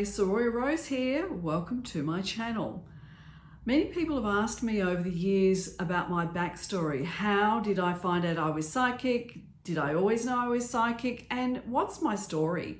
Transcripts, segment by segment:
Hi, Soraya Rose here. Welcome to my channel. Many people have asked me over the years about my backstory. How did I find out I was psychic? Did I always know I was psychic? And what's my story?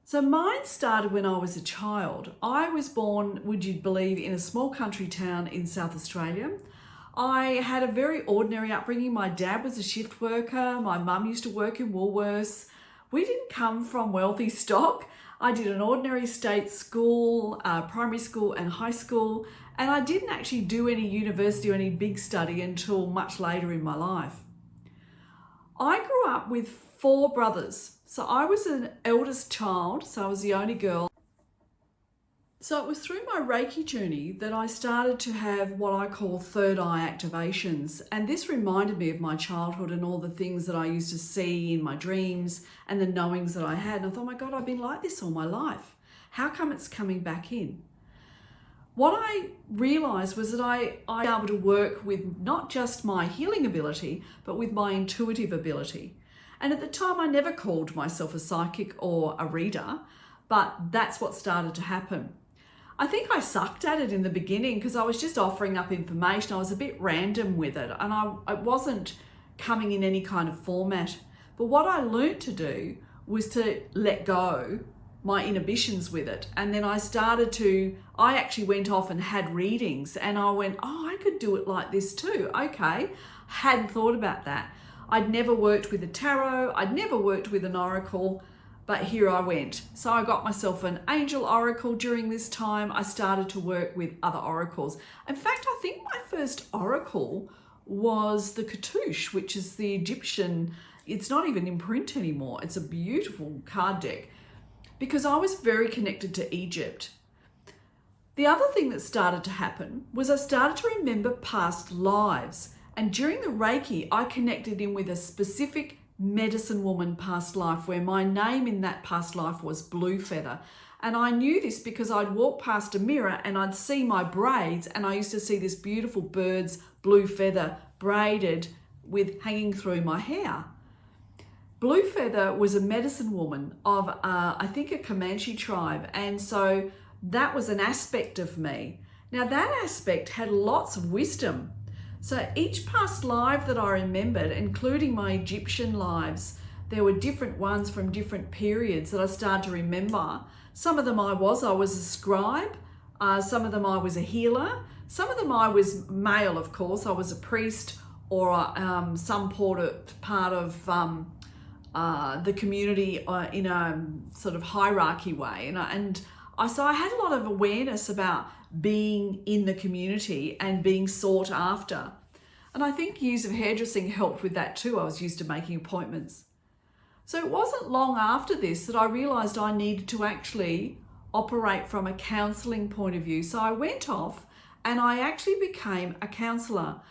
So mine started when I was a child. I was born, would you believe, in a small country town in South Australia. I had a very ordinary upbringing. My dad was a shift worker. My mum used to work in Woolworths. We didn't come from wealthy stock. I did an ordinary state school, primary school and high school, and I didn't actually do any university or any big study until much later in my life. I grew up with 4 brothers. So I was an eldest child, so I was the only girl. So it was through my Reiki journey that I started to have what I call third eye activations. And this reminded me of my childhood and all the things that I used to see in my dreams and the knowings that I had. And I thought, my God, I've been like this all my life. How come it's coming back in? What I realized was that I was able to work with not just my healing ability, but with my intuitive ability. And at the time, I never called myself a psychic or a reader, but that's what started to happen. I think I sucked at it in the beginning because I was just offering up information. I was a bit random with it and I wasn't coming in any kind of format. But what I learned to do was to let go my inhibitions with it. And then I actually went off and had readings and I went, oh, I could do it like this too. Okay, hadn't thought about that. I'd never worked with a tarot. I'd never worked with an oracle. But here I went. So I got myself an angel oracle during this time. I started to work with other oracles. In fact, I think my first oracle was the Cartouche, which is the Egyptian. It's not even in print anymore. It's a beautiful card deck because I was very connected to Egypt. The other thing that started to happen was I started to remember past lives. And during the Reiki, I connected in with a specific medicine woman past life where my name in that past life was Blue Feather. And I knew this because I'd walk past a mirror and I'd see my braids and I used to see this beautiful bird's blue feather braided with hanging through my hair. Blue Feather was a medicine woman of, I think, a Comanche tribe. And so that was an aspect of me. Now that aspect had lots of wisdom. So each past life that I remembered, including my Egyptian lives, there were different ones from different periods that I started to remember. Some of them I was a scribe. Some of them I was a healer. Some of them I was male, of course. I was a priest or some part of the community in a sort of hierarchy way. So I had a lot of awareness about being in the community and being sought after. And I think years of hairdressing helped with that too. I was used to making appointments. So it wasn't long after this that I realized I needed to actually operate from a counseling point of view. So I went off and I actually became a counselor.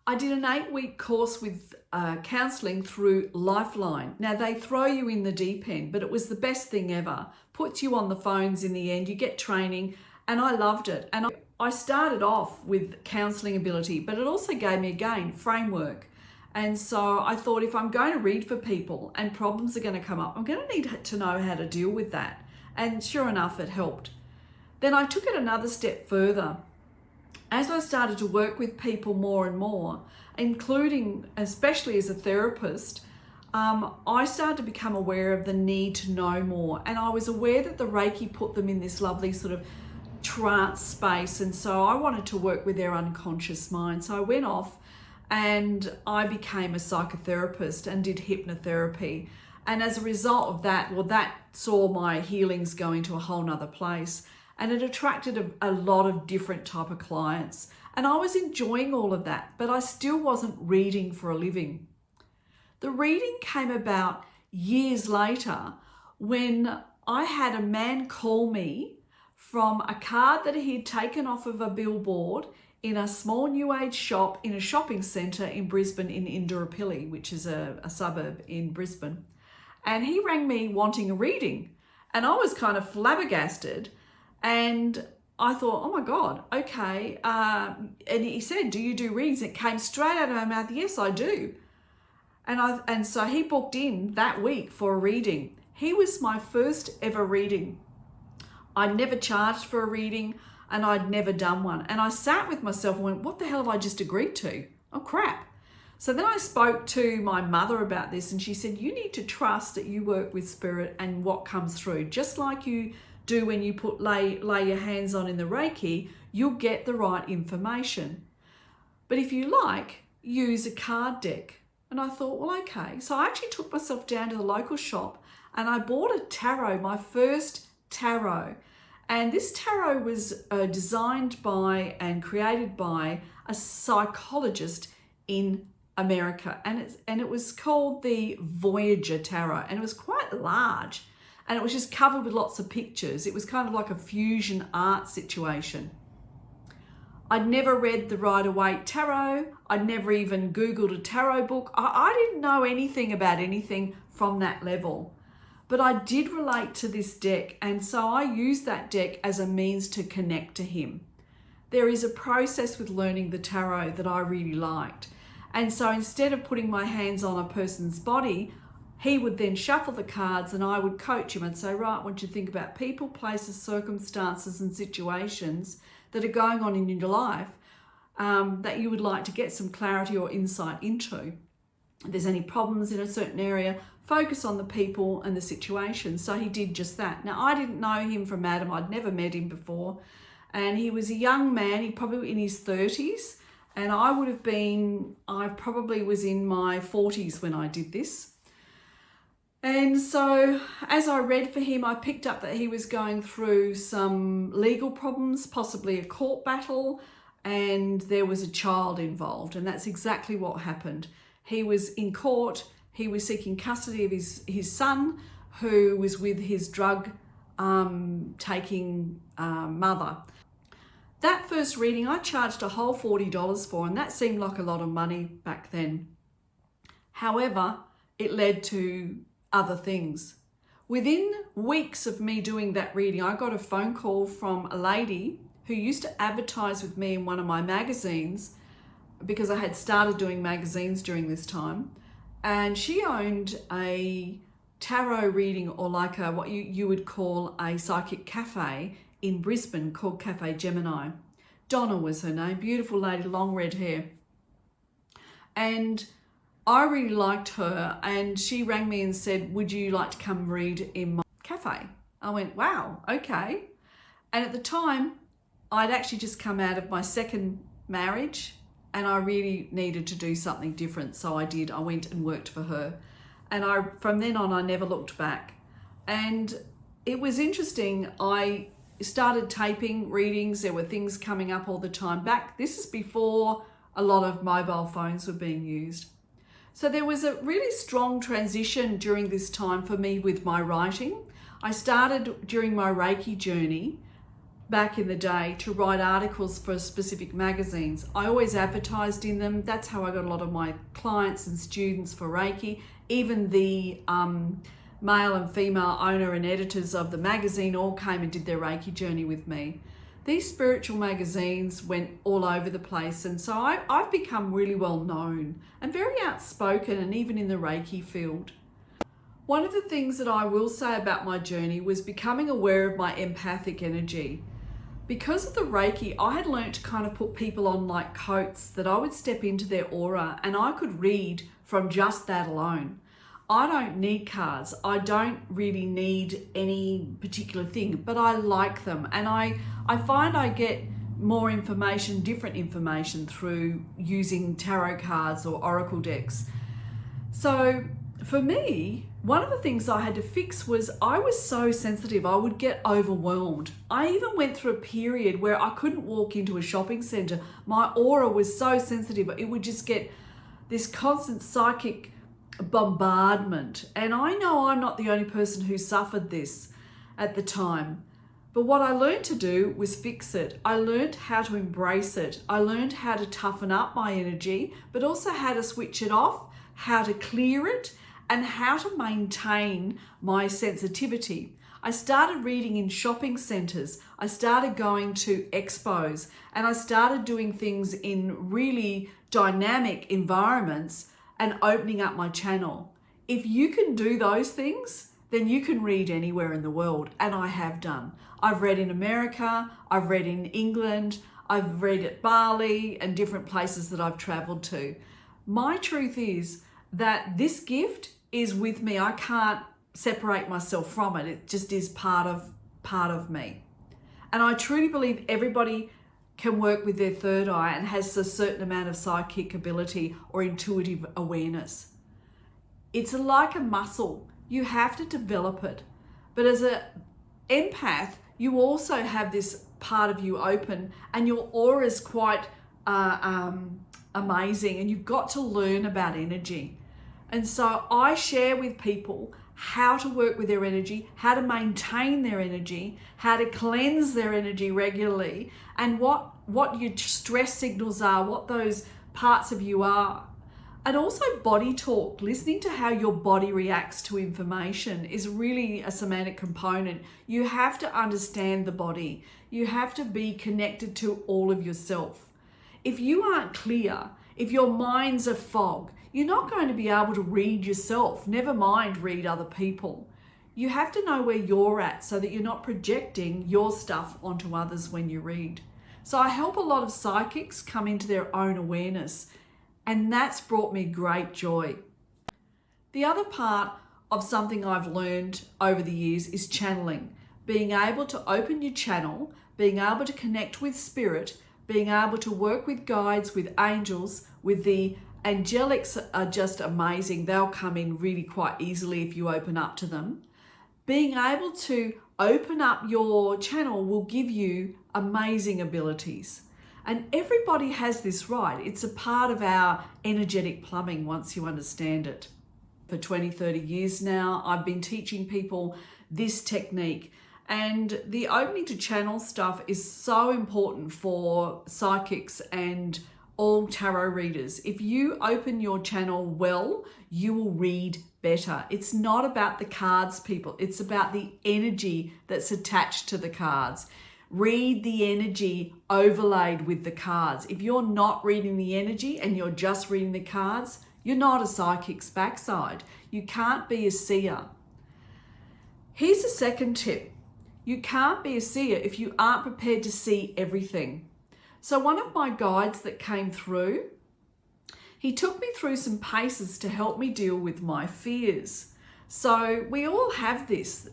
I did an 8-week course with counseling through Lifeline. Now they throw you in the deep end, but it was the best thing ever. Puts you on the phones in the end, you get training. And I loved it. And I started off with counseling ability, but it also gave me, again, framework. And so I thought if I'm going to read for people and problems are going to come up, I'm going to need to know how to deal with that. And sure enough, it helped. Then I took it another step further. As I started to work with people more and more, including, especially as a therapist, I started to become aware of the need to know more. And I was aware that the Reiki put them in this lovely sort of trance space, and so I wanted to work with their unconscious mind. So I went off and I became a psychotherapist and did hypnotherapy. And as a result of that, that saw my healings going to a whole nother place, and it attracted a lot of different type of clients. And I was enjoying all of that, but I still wasn't reading for a living. The reading came about years later when I had a man call me from a card that he had taken off of a billboard in a small new age shop in a shopping centre in Brisbane in Indooroopilly, which is a suburb in Brisbane. And he rang me wanting a reading. And I was kind of flabbergasted. And I thought, oh my God, okay. And he said, do you do readings? It came straight out of my mouth, yes, I do. And so he booked in that week for a reading. He was my first ever reading. I'd never charged for a reading and I'd never done one. And I sat with myself and went, what the hell have I just agreed to? Oh, crap. So then I spoke to my mother about this and she said, you need to trust that you work with spirit and what comes through. Just like you do when you lay your hands on in the Reiki, you'll get the right information. But if you like, use a card deck. And I thought, well, okay. So I actually took myself down to the local shop and I bought a tarot, my first tarot. And this tarot was designed by and created by a psychologist in America. And it was called the Voyager Tarot. And it was quite large. And it was just covered with lots of pictures. It was kind of like a fusion art situation. I'd never read the Rider-Waite Tarot. I'd never even Googled a tarot book. I didn't know anything about anything from that level. But I did relate to this deck, and so I used that deck as a means to connect to him. There is a process with learning the tarot that I really liked. And so instead of putting my hands on a person's body, he would then shuffle the cards and I would coach him and say, right, I want you to think about people, places, circumstances and situations that are going on in your life that you would like to get some clarity or insight into. If there's any problems in a certain area, focus on the people and the situation. So he did just that. Now, I didn't know him from Adam. I'd never met him before. And he was a young man. He probably in his 30s. And I probably was in my 40s when I did this. And so as I read for him, I picked up that he was going through some legal problems, possibly a court battle, and there was a child involved. And that's exactly what happened. He was in court. He was seeking custody of his son, who was with his drug taking mother. That first reading, I charged a whole $40 for, and that seemed like a lot of money back then. However, it led to other things. Within weeks of me doing that reading, I got a phone call from a lady who used to advertise with me in one of my magazines because I had started doing magazines during this time. And she owned a tarot reading, or like what you would call a psychic cafe in Brisbane called Cafe Gemini. Donna was her name, beautiful lady, long red hair. And I really liked her, and she rang me and said, would you like to come read in my cafe? I went, wow, okay. And at the time, I'd actually just come out of my second marriage and I really needed to do something different. So I did. I went and worked for her. And from then on, I never looked back. And it was interesting. I started taping readings. There were things coming up all the time. This is before a lot of mobile phones were being used. So there was a really strong transition during this time for me with my writing. I started during my Reiki journey back in the day to write articles for specific magazines. I always advertised in them. That's how I got a lot of my clients and students for Reiki. Even the male and female owner and editors of the magazine all came and did their Reiki journey with me. These spiritual magazines went all over the place, and so I've become really well known and very outspoken, and even in the Reiki field. One of the things that I will say about my journey was becoming aware of my empathic energy. Because of the Reiki, I had learned to kind of put people on like coats, that I would step into their aura and I could read from just that alone. I don't need cards. I don't really need any particular thing, but I like them. And I find I get more information, different information through using tarot cards or oracle decks. So for me, one of the things I had to fix was I was so sensitive, I would get overwhelmed. I even went through a period where I couldn't walk into a shopping centre. My aura was so sensitive, it would just get this constant psychic bombardment. And I know I'm not the only person who suffered this at the time. But what I learned to do was fix it. I learned how to embrace it. I learned how to toughen up my energy, but also how to switch it off, how to clear it, and how to maintain my sensitivity. I started reading in shopping centres. I started going to expos, and I started doing things in really dynamic environments and opening up my channel. If you can do those things, then you can read anywhere in the world, and I have done. I've read in America, I've read in England, I've read at Bali and different places that I've traveled to. My truth is that this gift is with me. I can't separate myself from it. It just is part of me. And I truly believe everybody can work with their third eye and has a certain amount of psychic ability or intuitive awareness. It's like a muscle. You have to develop it. But as an empath, you also have this part of you open, and your aura is quite amazing, and you've got to learn about energy. And so I share with people how to work with their energy, how to maintain their energy, how to cleanse their energy regularly, and what your stress signals are, what those parts of you are. And also body talk, listening to how your body reacts to information is really a somatic component. You have to understand the body. You have to be connected to all of yourself. If you aren't clear, if your mind's a fog, you're not going to be able to read yourself, never mind read other people. You have to know where you're at so that you're not projecting your stuff onto others when you read. So I help a lot of psychics come into their own awareness, and that's brought me great joy. The other part of something I've learned over the years is channeling. Being able to open your channel, being able to connect with spirit, being able to work with guides, with angels, with the angelics are just amazing. They'll come in really quite easily if you open up to them. Being able to open up your channel will give you amazing abilities. And everybody has this right. It's a part of our energetic plumbing once you understand it. For 20, 30 years now, I've been teaching people this technique. And the opening to channel stuff is so important for psychics and all tarot readers. If you open your channel well, you will read better. It's not about the cards, people. It's about the energy that's attached to the cards. Read the energy overlaid with the cards. If you're not reading the energy and you're just reading the cards, you're not a psychic's backside. You can't be a seer. Here's a second tip. You can't be a seer if you aren't prepared to see everything. So one of my guides that came through, he took me through some paces to help me deal with my fears. So we all have this.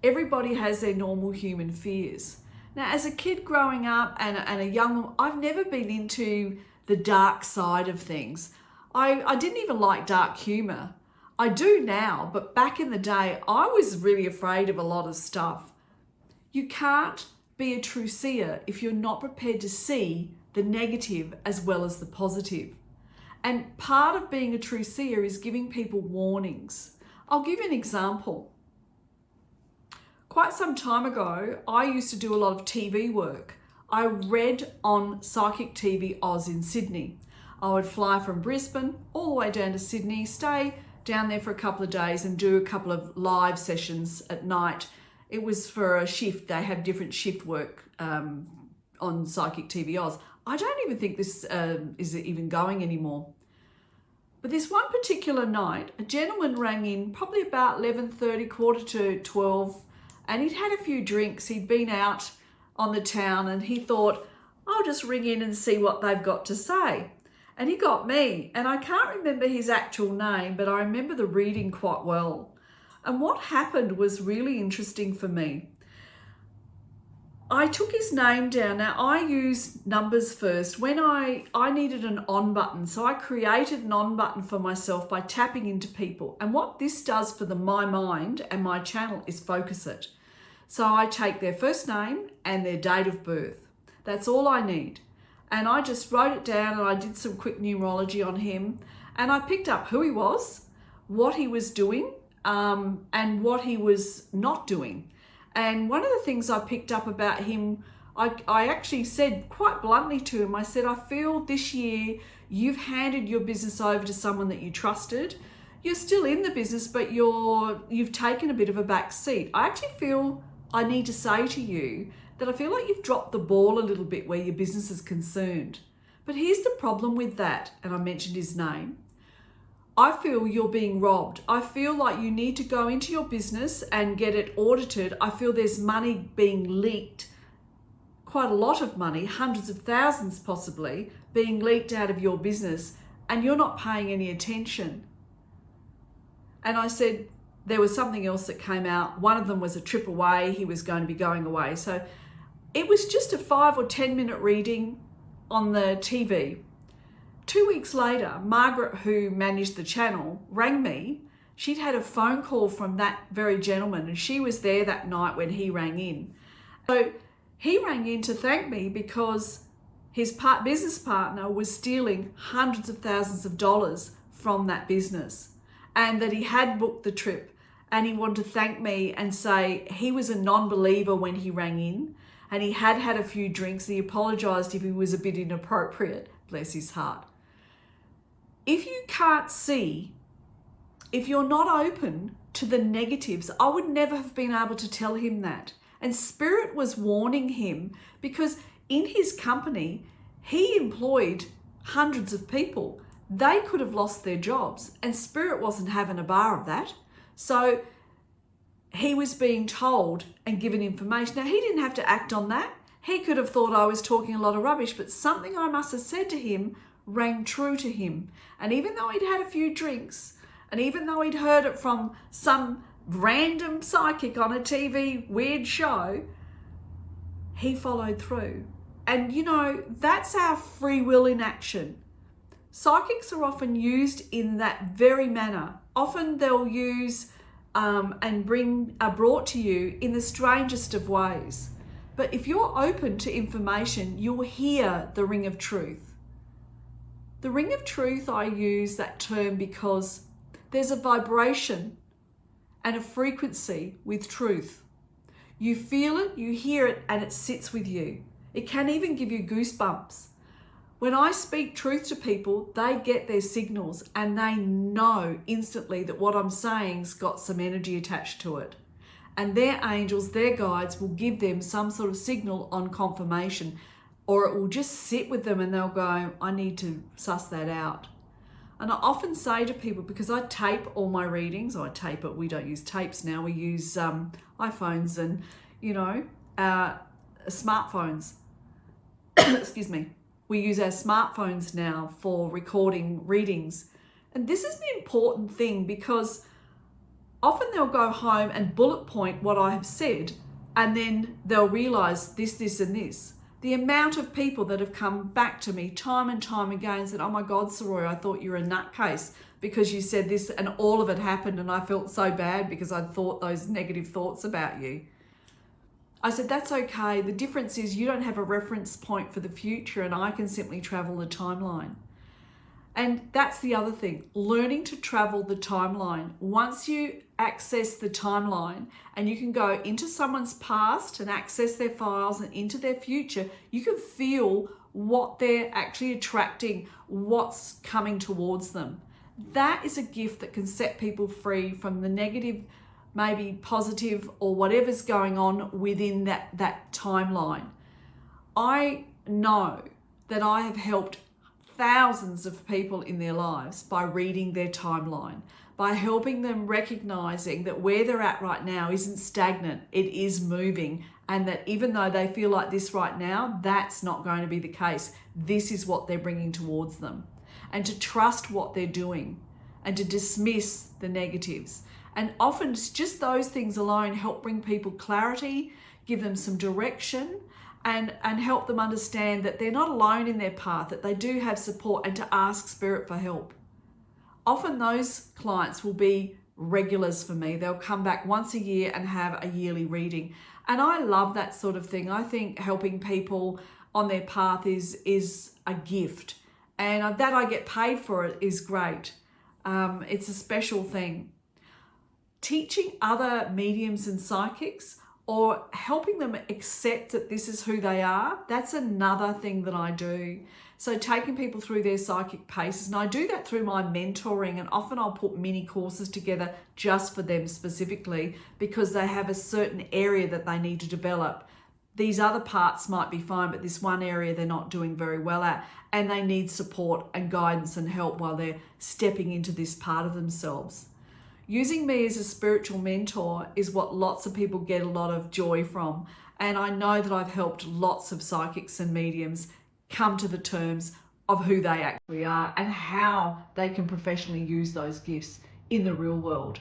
Everybody has their normal human fears. Now, as a kid growing up and a young woman, I've never been into the dark side of things. I didn't even like dark humor. I do now, but back in the day, I was really afraid of a lot of stuff. You can't be a true seer if you're not prepared to see the negative as well as the positive. And part of being a true seer is giving people warnings. I'll give you an example. Quite some time ago, I used to do a lot of TV work. I read on Psychic TV Oz in Sydney. I would fly from Brisbane all the way down to Sydney, stay down there for a couple of days and do a couple of live sessions at night. It was for a shift. They have different shift work on Psychic TV Oz. I don't even think this is even going anymore. But this one particular night, a gentleman rang in probably about 11:30, quarter to 12, and he'd had a few drinks. He'd been out on the town and he thought, I'll just ring in and see what they've got to say. And he got me, and I can't remember his actual name, but I remember the reading quite well. And what happened was really interesting for me. I took his name down. Now, I use numbers first. When I needed an on button, so I created an on button for myself by tapping into people. And what this does for my mind and my channel is focus it. So I take their first name and their date of birth. That's all I need. And I just wrote it down and I did some quick numerology on him. And I picked up who he was, what he was doing, and what he was not doing. And one of the things I picked up about him, I actually said quite bluntly to him, I said, I feel this year you've handed your business over to someone that you trusted. You're still in the business, but you've taken a bit of a back seat. I actually feel I need to say to you that I feel like you've dropped the ball a little bit where your business is concerned. But here's the problem with that, and I mentioned his name. I feel you're being robbed. I feel like you need to go into your business and get it audited. I feel there's money being leaked, quite a lot of money, hundreds of thousands possibly, being leaked out of your business, and you're not paying any attention. And I said, there was something else that came out. One of them was a trip away. He was going to be going away. So it was just a 5 or 10 minute reading on the TV. 2 weeks later, Margaret, who managed the channel, rang me. She'd had a phone call from that very gentleman, and she was there that night when he rang in. So he rang in to thank me because his business partner was stealing hundreds of thousands of dollars from that business, and that he had booked the trip, and he wanted to thank me and say he was a non-believer when he rang in, and he had had a few drinks, and he apologized if he was a bit inappropriate, bless his heart. If you can't see, if you're not open to the negatives, I would never have been able to tell him that. And Spirit was warning him because in his company, he employed hundreds of people. They could have lost their jobs, and Spirit wasn't having a bar of that. So he was being told and given information. Now, he didn't have to act on that. He could have thought I was talking a lot of rubbish, but something I must have said to him rang true to him. And even though he'd had a few drinks, and even though he'd heard it from some random psychic on a TV weird show, he followed through. And you know, that's our free will in action. Psychics are often used in that very manner. Often they'll use and are brought to you in the strangest of ways. But if you're open to information, you'll hear the ring of truth. The ring of truth, I use that term because there's a vibration and a frequency with truth. You feel it, you hear it, and it sits with you. It can even give you goosebumps. When I speak truth to people, they get their signals and they know instantly that what I'm saying's got some energy attached to it. And their angels, their guides will give them some sort of signal on confirmation, or it will just sit with them and they'll go, I need to suss that out. And I often say to people, because I tape all my readings, we don't use tapes now, we use iPhones and, smartphones. Excuse me. We use our smartphones now for recording readings. And this is an important thing because often they'll go home and bullet point what I have said, and then they'll realize this, this, and this. The amount of people that have come back to me time and time again and said, oh my God, Saroy, I thought you were a nutcase because you said this, and all of it happened and I felt so bad because I thought those negative thoughts about you. I said, that's okay. The difference is you don't have a reference point for the future, and I can simply travel the timeline. And that's the other thing, learning to travel the timeline. Once you access the timeline and you can go into someone's past and access their files and into their future, you can feel what they're actually attracting, what's coming towards them. That is a gift that can set people free from the negative, maybe positive, or whatever's going on within that timeline. I know that I have helped thousands of people in their lives by reading their timeline, by helping them recognizing that where they're at right now isn't stagnant, it is moving, and that even though they feel like this right now, that's not going to be the case. This is what they're bringing towards them. And to trust what they're doing and to dismiss the negatives. And often it's just those things alone help bring people clarity, give them some direction, and help them understand that they're not alone in their path, that they do have support, and to ask Spirit for help. Often those clients will be regulars for me. They'll come back once a year and have a yearly reading. And I love that sort of thing. I think helping people on their path is a gift. And that I get paid for it is great. It's a special thing. Teaching other mediums and psychics, or helping them accept that this is who they are, that's another thing that I do. So taking people through their psychic paces, and I do that through my mentoring, and often I'll put mini courses together just for them specifically because they have a certain area that they need to develop. these other parts might be fine, but this one area they're not doing very well at, and they need support and guidance and help while they're stepping into this part of themselves. Using me as a spiritual mentor is what lots of people get a lot of joy from. And I know that I've helped lots of psychics and mediums come to the terms of who they actually are and how they can professionally use those gifts in the real world.